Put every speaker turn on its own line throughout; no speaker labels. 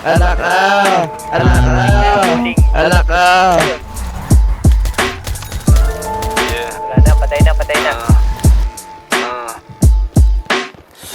Anak ka! Anak ka! Anak ka!
Wala na, patay na, patay na.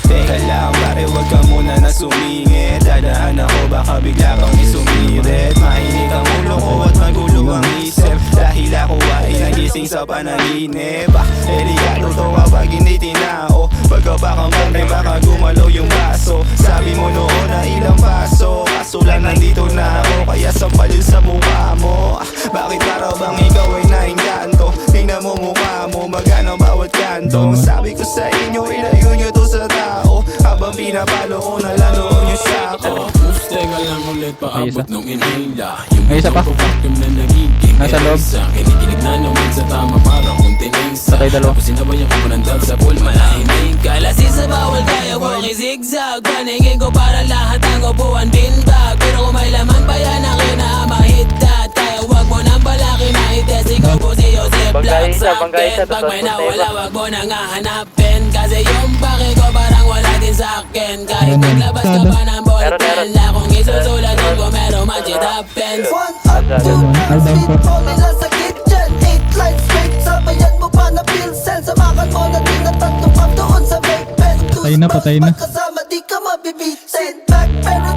Teka lang pare, wag ka muna na sumingit. Dadaan ako, baka bigla kang isumirit. Mainit ang ulo ko at magulo ang isip, dahil ako ay nagising sa panaginip. Delikado to kapag hindi tinao. Pagka baka mali, baka gumalaw yung baso. Sabi mo noon na ilang paso, kaso lang nandito na ako, kaya sampalin sa mukha mo. Bakit para bang ikaw ay naingganto? Tingnan mo mukha mo, magana bawat kanto. Sabi ko sa inyo, ilayo nyo to sa tao, habang pinapalo ko na lalo yung sako.
Teka lang ulit, paabot nung inhila.
May isa pa.
Yung na nagiging
Nasa loob.
sa kinikinig na naman sa tama, parang kunting isa.
Patay dalawa.
Tapos sinabayan ko ng dab sa pool, malahimik. Kalasi sa bawal, kaya walkie zigzag. Paningin ko para lahat ang upuan binbag. Pero kung may laman pa yan ang kinamahita, kaya wag mo nang balakin na ites. Ikaw po si Jose Black sa akin. Pag may nawala, wag mo nang hahanapin. Kasi yung pake ko parang wala din sa akin. Kahit naglabas ka pa ng ballpen, kung isusulatun ko meron magic happens.
1 up, 2, 3, only lang sa kitchen 8 lines straight, sabayan mo pa na pilsen. Samakan mo na din na tatlong up doon sa vape pen.
Patay na, patay na.
Pagkasama di ka mabibit. Sit back pero